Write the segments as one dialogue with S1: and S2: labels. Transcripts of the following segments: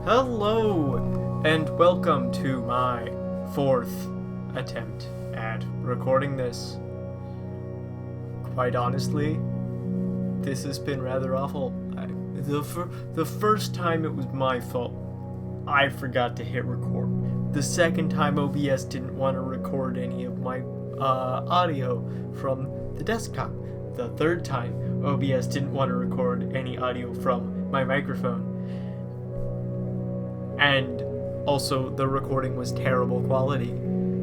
S1: Hello, and welcome to my fourth attempt at recording this. Quite honestly, this has been rather awful. The first time it was my fault. I forgot to hit record. The second time OBS didn't want to record any of my audio from the desktop. The third time OBS didn't want to record any audio from my microphone. And also the recording was terrible quality.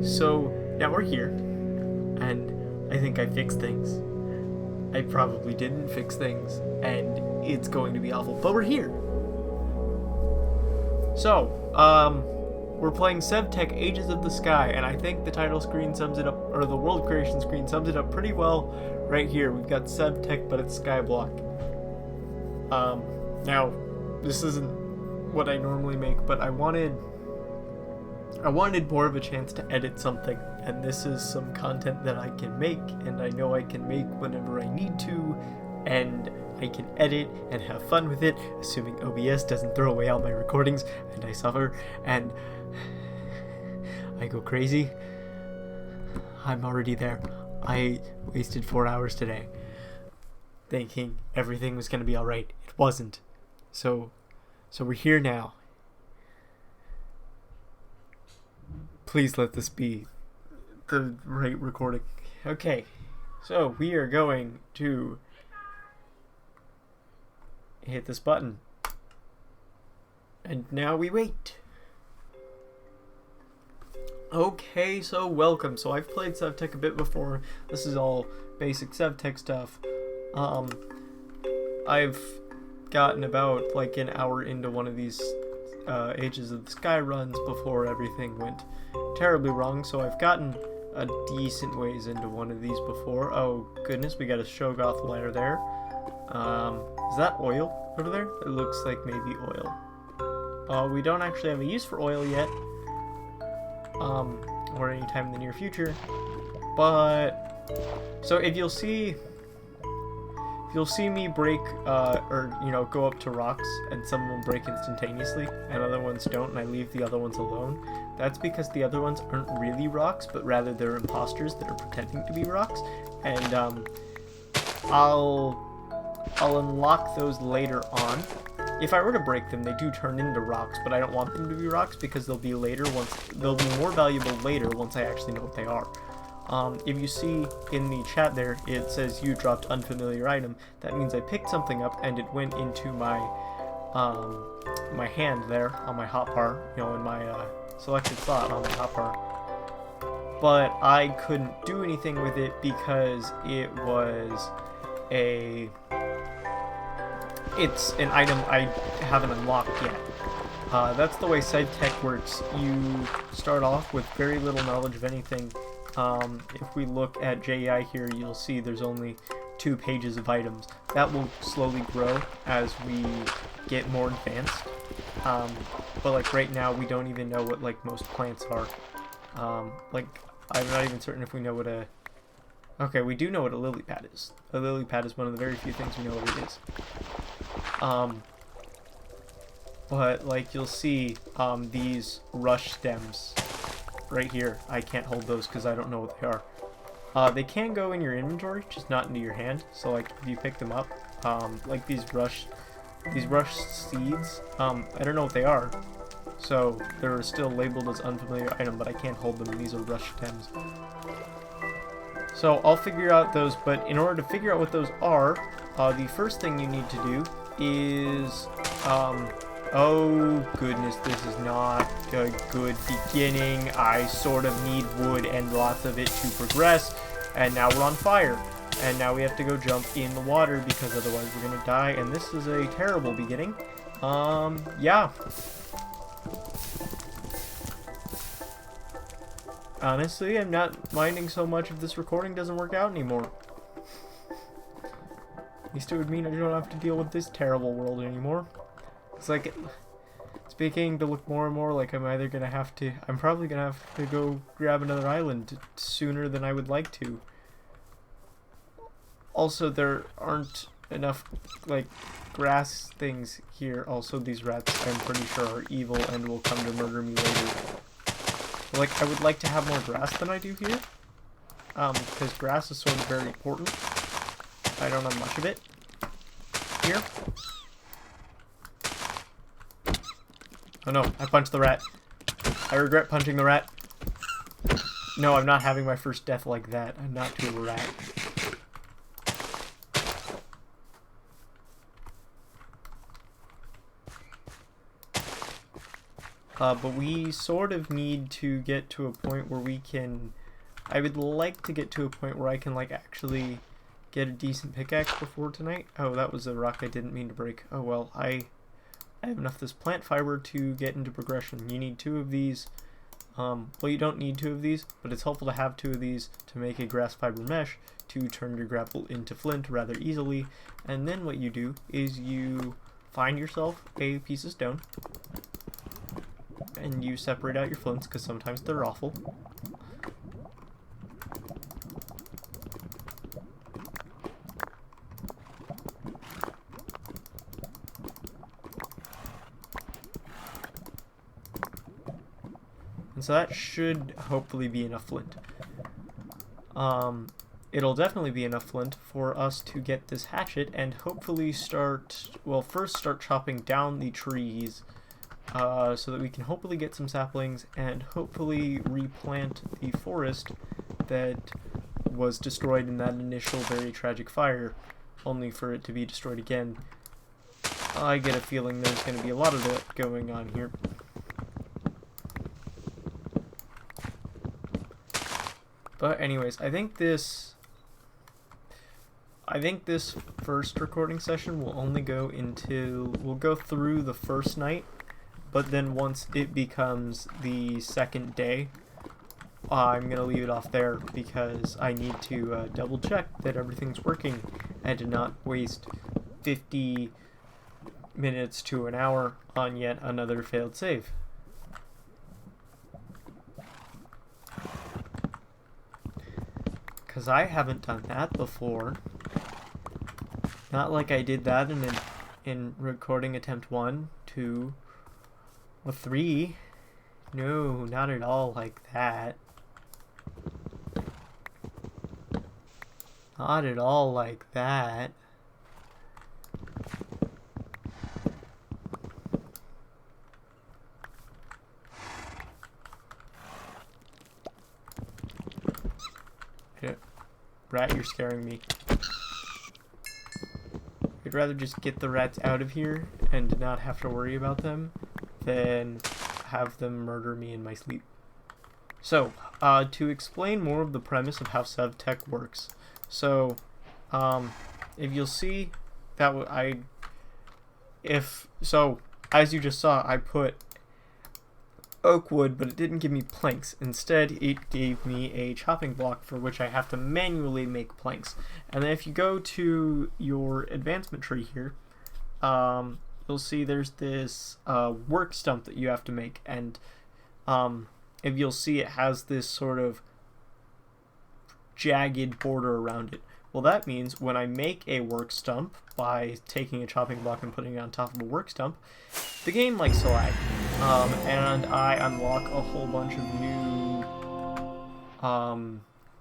S1: So now we're here, and I think I fixed things. I probably didn't fix things, and it's going to be awful, but we're here. So, we're playing Sevtech Ages of the Sky, and I think the title screen sums it up, or the world creation screen sums it up pretty well right here. We've got Sevtech, but it's Skyblock. Now, this isn't what I normally make, but I wanted more of a chance to edit something, and this is some content that I can make, and I know I can make whenever I need to, and I can edit and have fun with it, assuming OBS doesn't throw away all my recordings, and I suffer, and I go crazy. I'm already there. I wasted 4 hours today thinking everything was going to be alright. It wasn't. So we're here now. Please let this be the right recording. Okay, so we are going to hit this button. And now we wait. Okay, so welcome. So I've played Sevtech a bit before. This is all basic Sevtech stuff. I've gotten about like an hour into one of these Ages of the Sky runs before everything went terribly wrong, so I've gotten a decent ways into one of these before. Oh goodness, we got a Shoggoth lair there. Is that oil over there? It looks like maybe oil. We don't actually have a use for oil yet, or anytime in the near future, but so if you'll see me break, or go up to rocks, and some of them break instantaneously, and other ones don't, and I leave the other ones alone, that's because the other ones aren't really rocks, but rather they're imposters that are pretending to be rocks, and I'll unlock those later on. If I were to break them, they do turn into rocks, but I don't want them to be rocks because they'll be more valuable later once I actually know what they are. If you see in the chat there, it says you dropped unfamiliar item. That means I picked something up and it went into my my hand there on my hotbar, in my selected slot on my hotbar. But I couldn't do anything with it because it's an item I haven't unlocked yet. That's the way Sevtech works. You start off with very little knowledge of anything. If we look at JEI here, you'll see there's only 2 pages of items. That will slowly grow as we get more advanced. But like right now, we don't even know what like most plants are. Like I'm not even certain if we know what a... Okay, we do know what a lily pad is. A lily pad is one of the very few things we know what it is. But like you'll see these rush stems right here. I can't hold those because I don't know what they are. They can go in your inventory, just not into your hand. So like if you pick them up, like these rush seeds, I don't know what they are. So they're still labeled as unfamiliar item, but I can't hold them. These are rush stems. So I'll figure out those, but in order to figure out what those are, the first thing you need to do is, oh goodness, this is not a good beginning. I sort of need wood and lots of it to progress, and now we're on fire. And now we have to go jump in the water because otherwise we're gonna die, and this is a terrible beginning. Yeah. Honestly, I'm not minding so much if this recording doesn't work out anymore. At least it would mean I don't have to deal with this terrible world anymore. It's like, it's beginning to look more and more like I'm probably gonna have to go grab another island sooner than I would like to. Also, there aren't enough, like, grass things here. Also, these rats, I'm pretty sure, are evil and will come to murder me later. But, like, I would like to have more grass than I do here. Because grass is sort of very important. I don't have much of it here. Oh no, I punched the rat. I regret punching the rat. No, I'm not having my first death like that. I'm not to a rat. But we sort of need to get to a point where we can... I would like to get to a point where I can, like, actually get a decent pickaxe before tonight. Oh, that was a rock I didn't mean to break. Oh well, I have enough of this plant fiber to get into progression. You need 2 of these. Well, you don't need 2 of these, but it's helpful to have 2 of these to make a grass fiber mesh to turn your gravel into flint rather easily. And then what you do is you find yourself a piece of stone, and you separate out your flints, because sometimes they're awful. And so that should hopefully be enough flint. It'll definitely be enough flint for us to get this hatchet and hopefully start, well, first start chopping down the trees so that we can hopefully get some saplings and hopefully replant the forest that was destroyed in that initial very tragic fire, only for it to be destroyed again. I get a feeling there's going to be a lot of that going on here. But anyways, I think this first recording session will only go until, we'll go through the first night, but then once it becomes the second day, I'm going to leave it off there because I need to double check that everything's working and to not waste 50 minutes to an hour on yet another failed save. Because I haven't done that before. Not like I did that in recording attempt 1, 2, or 3. No, not at all like that. Not at all like that. Rat, you're scaring me. I'd rather just get the rats out of here and not have to worry about them than have them murder me in my sleep. So, to explain more of the premise of how Sevtech works. So, if you'll see that as you just saw, I put oak wood, but it didn't give me planks. Instead, it gave me a chopping block for which I have to manually make planks. And then if you go to your advancement tree here, you'll see there's this work stump that you have to make, and if you'll see, it has this sort of jagged border around it. Well, that means when I make a work stump by taking a chopping block and putting it on top of a work stump, the game likes to lag. And I unlock a whole bunch of new,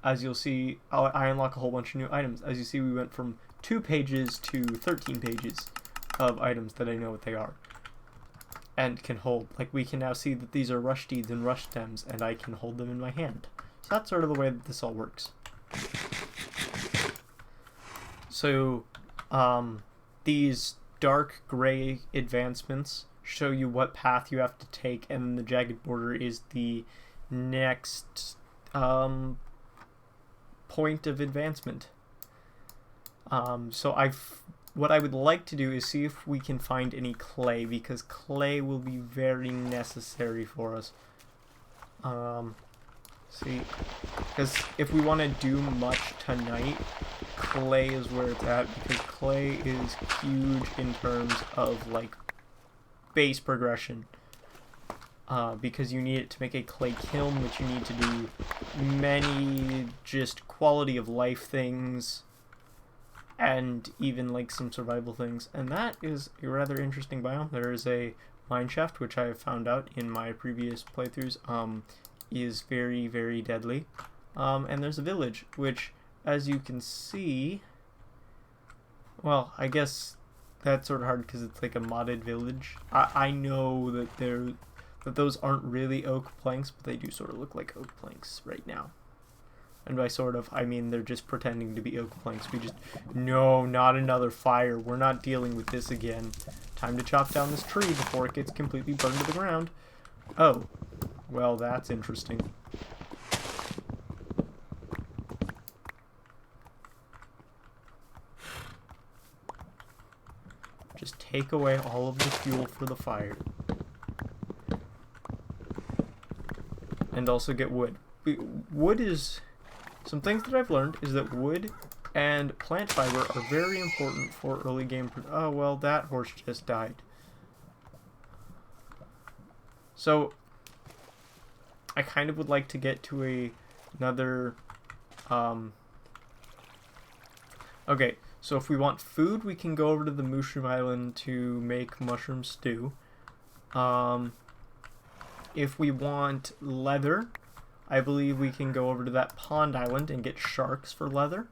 S1: as you'll see, I unlock a whole bunch of new items. As you see, we went from 2 pages to 13 pages of items that I know what they are and can hold. Like, we can now see that these are rush deeds and rush stems, and I can hold them in my hand. So that's sort of the way that this all works. So, these dark gray advancements show you what path you have to take, and then the jagged border is the next point of advancement. So what I would like to do is see if we can find any clay, because clay will be very necessary for us. See, because if we want to do much tonight, clay is where it's at, because clay is huge in terms of, like, base progression. Because you need it to make a clay kiln, which you need to do many just quality of life things. and even like some survival things. And that is a rather interesting biome. There is a mine shaft, which I have found out in my previous playthroughs, is very, very deadly. And there's a village, which, as you can see, well, I guess that's sort of hard because it's like a modded village. I know that those aren't really oak planks, but they do sort of look like oak planks right now. And by sort of, I mean they're just pretending to be oak planks. No, not another fire. We're not dealing with this again. Time to chop down this tree before it gets completely burned to the ground. Oh, well, that's interesting. Just take away all of the fuel for the fire. And also get wood. Wood is... Some things that I've learned is that wood and plant fiber are very important for early game... Oh, well, that horse just died. So, I kind of would like to get to another... Okay, so if we want food, we can go over to the Mushroom Island to make mushroom stew. If we want leather, I believe we can go over to that pond island and get sharks for leather.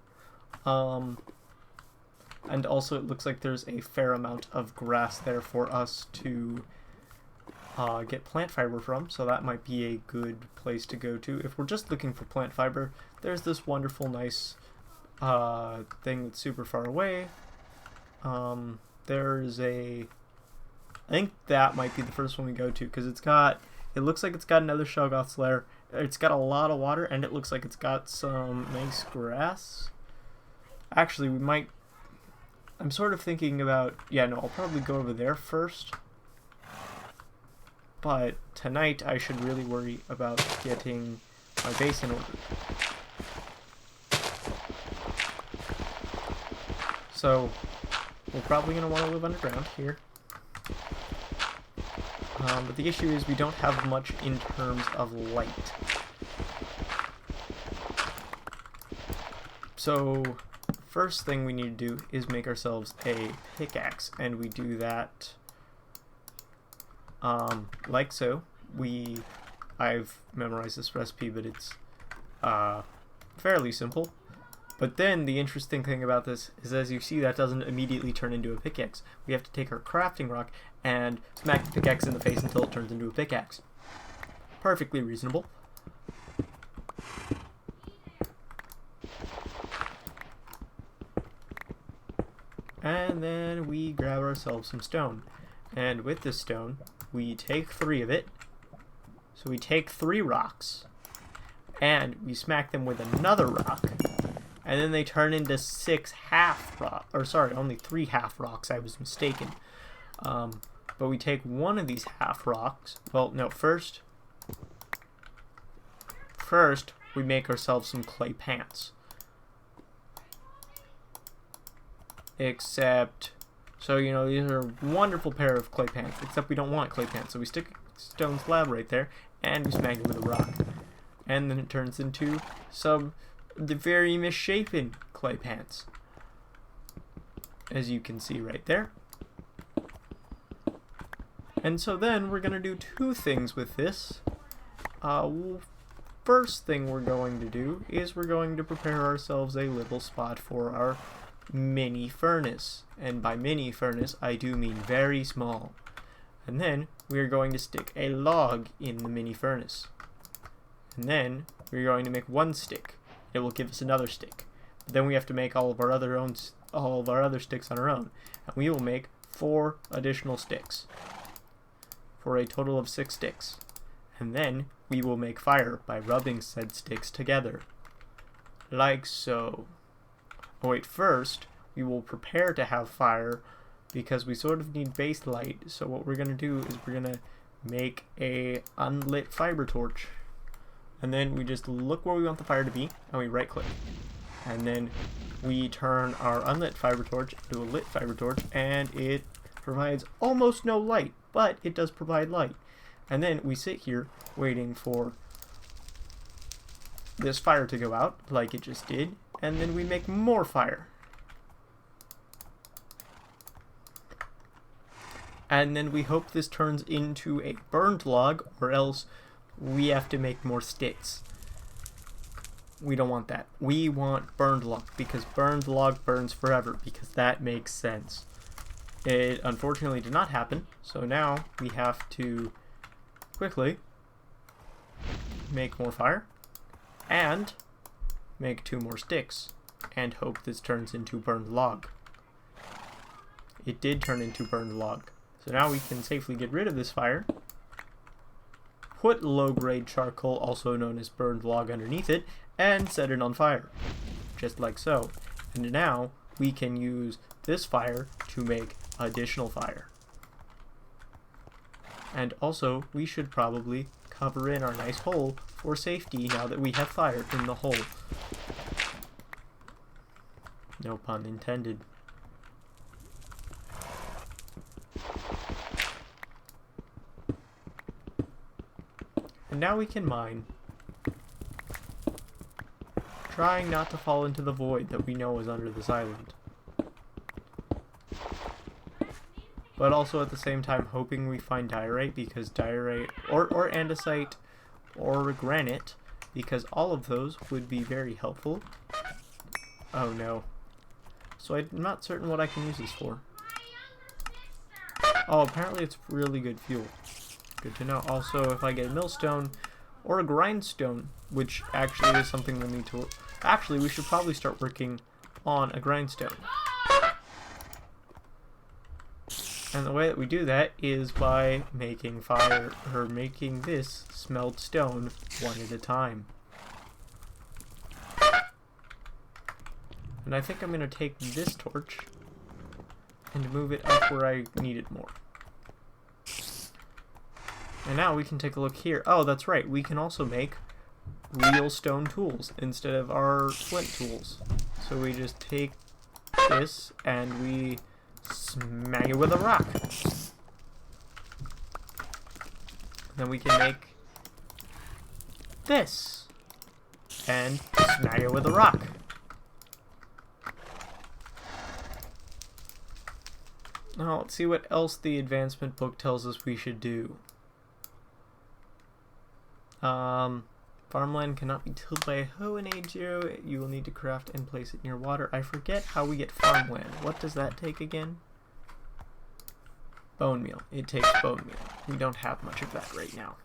S1: And also it looks like there's a fair amount of grass there for us to get plant fiber from, so that might be a good place to go to. If we're just looking for plant fiber, there's this wonderful, nice thing that's super far away. There's I think that might be the first one we go to, because it looks like it's got another Shellgoth's lair. It's got a lot of water, and it looks like it's got some nice grass. Actually, I'm sort of thinking about... Yeah, no, I'll probably go over there first. But tonight, I should really worry about getting my base in order. So, we're probably going to want to live underground here. But the issue is we don't have much in terms of light. So, first thing we need to do is make ourselves a pickaxe, and we do that like so. I've memorized this recipe, but it's fairly simple. But then the interesting thing about this is, as you see, that doesn't immediately turn into a pickaxe. We have to take our crafting rock and smack the pickaxe in the face until it turns into a pickaxe. Perfectly reasonable. And then we grab ourselves some stone. And with this stone, we take 3 of it. So we take 3 rocks, and we smack them with another rock. And then they turn into 6 half rock, or sorry, only 3 half rocks. I was mistaken. But we take one of these half rocks. Well, no, first we make ourselves some clay pants. Except, so you know, these are a wonderful pair of clay pants. Except we don't want clay pants, so we stick a stone slab right there, and we smack it with a rock, and then it turns into the very misshapen clay pants, as you can see right there. And so then we're gonna do 2 things with this. First thing we're going to do is we're going to prepare ourselves a little spot for our mini furnace. And by mini furnace, I do mean very small. And then we are going to stick a log in the mini furnace. And then we're going to make 1 stick. It will give us another stick. But then we have to make all of our other sticks on our own. And we will make 4 additional sticks, for a total of 6 sticks. And then we will make fire by rubbing said sticks together, like so. Oh wait, first we will prepare to have fire, because we sort of need base light. So what we're gonna do is we're gonna make a unlit fiber torch, and then we just look where we want the fire to be, and we right click, and then we turn our unlit fiber torch into a lit fiber torch, and it provides almost no light, but it does provide light. And then we sit here waiting for this fire to go out, like it just did, and then we make more fire. And then we hope this turns into a burned log, or else we have to make more sticks. We don't want that. We want burned log, because burned log burns forever, because that makes sense. It unfortunately did not happen, so now we have to quickly make more fire, and make 2 more sticks, and hope this turns into burned log. It did turn into burned log. So now we can safely get rid of this fire, put low-grade charcoal, also known as burned log, underneath it, and set it on fire, just like so. And now we can use this fire to make additional fire. And also, we should probably cover in our nice hole for safety now that we have fire in the hole. No pun intended. And now we can mine, trying not to fall into the void that we know is under this island. But also at the same time hoping we find diorite, because diorite, or andesite, or granite, because all of those would be very helpful. Oh no. So I'm not certain what I can use this for. Oh, apparently it's really good fuel. Good to know. Also, if I get a millstone or a grindstone, which actually is something we'll need to... Actually, we should probably start working on a grindstone. And the way that we do that is by making fire, or making this smelt stone one at a time. And I think I'm going to take this torch and move it up where I need it more. And now we can take a look here. Oh, that's right. We can also make real stone tools instead of our flint tools. So we just take this and we smack it with a rock. Then we can make this and smack it with a rock. Now let's see what else the advancement book tells us we should do. Farmland cannot be tilled by a hoe in age 0. You will need to craft and place it near water. I forget how we get farmland. What does that take again? Bone meal. It takes bone meal. We don't have much of that right now.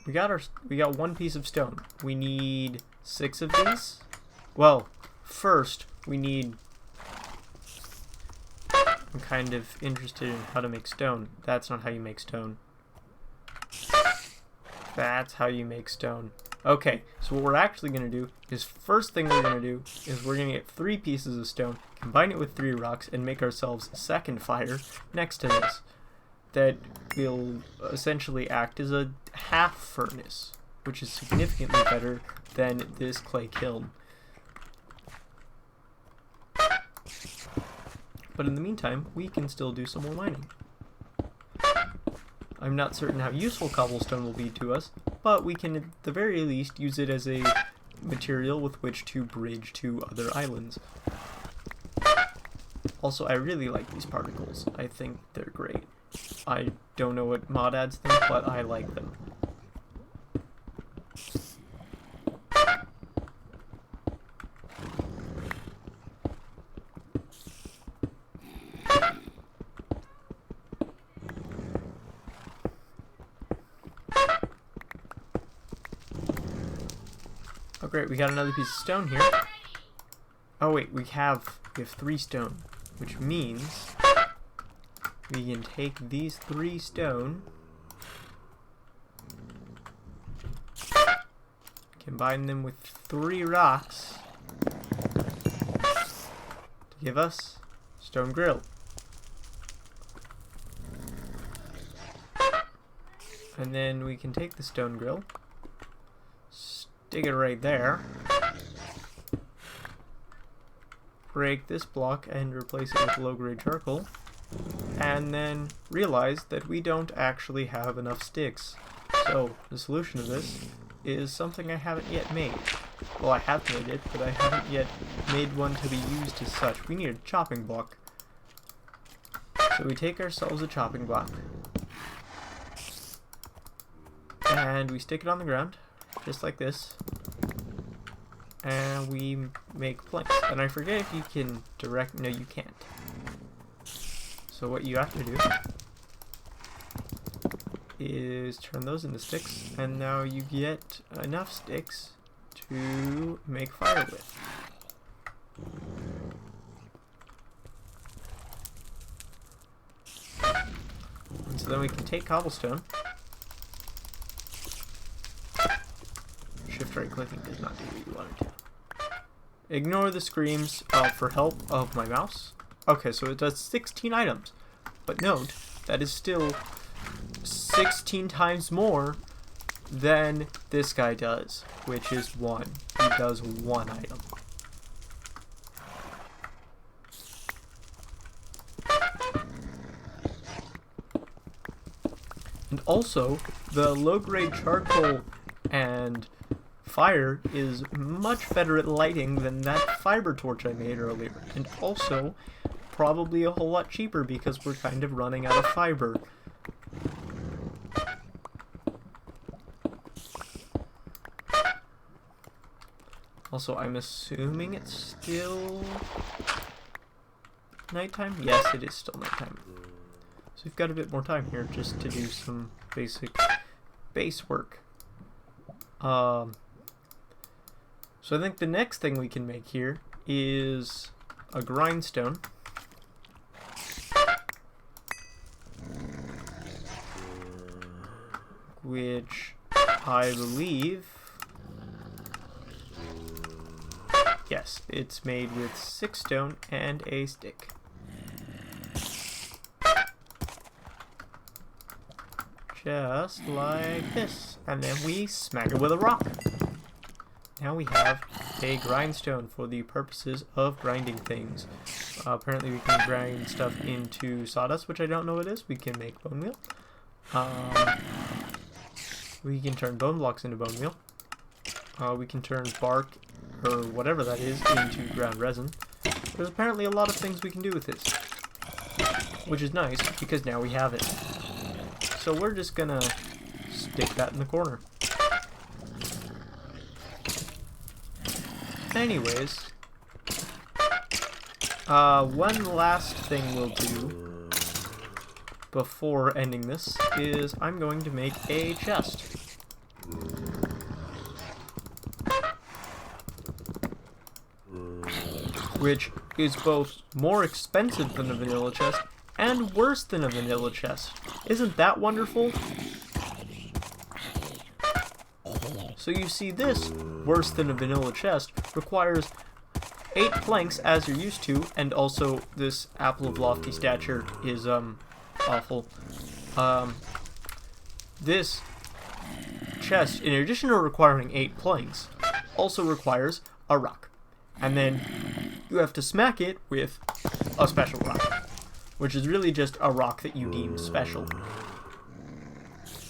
S1: We got 1 piece of stone. We need 6 of these. Well, first we need... I'm kind of interested in how to make stone. That's not how you make stone. That's how you make stone. Okay, so what we're actually going to do is, first thing we're going to do is we're going to get 3 pieces of stone, combine it with 3 rocks, and make ourselves a second fire next to this. That will essentially act as a half furnace, which is significantly better than this clay kiln. But in the meantime, we can still do some more mining. I'm not certain how useful cobblestone will be to us, but we can at the very least use it as a material with which to bridge to other islands. Also, I really like these particles. I think they're great. I don't know what mod ads think, but I like them. Oh great, we got another piece of stone here. Oh wait, we have 3 stone, which means we can take these 3 stone, combine them with 3 rocks to give us stone grill. And then we can take the stone grill, stick it right there, break this block and replace it with low-grade charcoal, and then realize that we don't actually have enough sticks. So the solution to this is something I haven't yet made. Well, I have made it, but I haven't yet made one to be used as such. We need a chopping block. So we take ourselves a chopping block. And we stick it on the ground, just like this. And we make planks. And I forget if you can no, you can't. So what you have to do is turn those into sticks, and now you get enough sticks to make fire with. And so then we can take cobblestone. Shift right clicking does not do what you want it to. Ignore the screams for help of my mouse. Okay, so it does 16 items. But note, that is still 16 times more than this guy does, which is 1. He does 1 item. And also, the low-grade charcoal and fire is much better at lighting than that fiber torch I made earlier. And also, probably a whole lot cheaper because we're kind of running out of fiber. Also, I'm assuming it's still nighttime? Yes, it is still nighttime. So we've got a bit more time here just to do some basic base work. So I think the next thing we can make here is a grindstone. Which I believe, yes, it's made with 6 stone and a stick. Just like this. And then we smack it with a rock. Now we have a grindstone for the purposes of grinding things. Apparently we can grind stuff into sawdust, which I don't know what it is. We can make bone meal. We can turn bone blocks into bone meal. We can turn bark, or whatever that is, into ground resin. There's apparently a lot of things we can do with this. Which is nice, because now we have it. So we're just gonna stick that in the corner. Anyways, one last thing we'll do before ending this is I'm going to make a chest. Which is both more expensive than a vanilla chest and worse than a vanilla chest. Isn't that wonderful? So you see, this, worse than a vanilla chest, requires 8 planks as you're used to, and also this apple of lofty stature is awful. This chest, in addition to requiring 8 planks, also requires a rock. And then you have to smack it with a special rock, which is really just a rock that you deem special.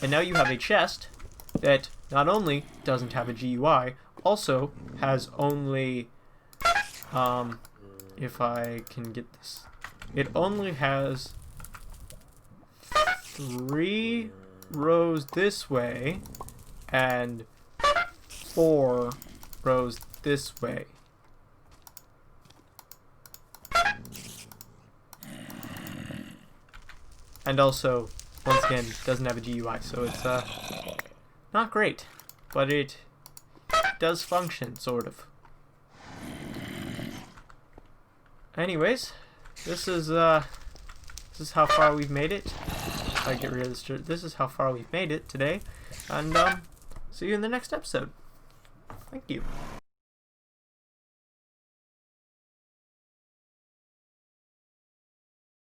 S1: And now you have a chest that not only doesn't have a GUI, also has only, if I can get this, it only has 3 rows this way and 4 rows this way. And also, once again, doesn't have a GUI, so it's not great, but it does function, sort of. Anyways, this is how far we've made it. If I get rid of this, this is how far we've made it today, and see you in the next episode. Thank you.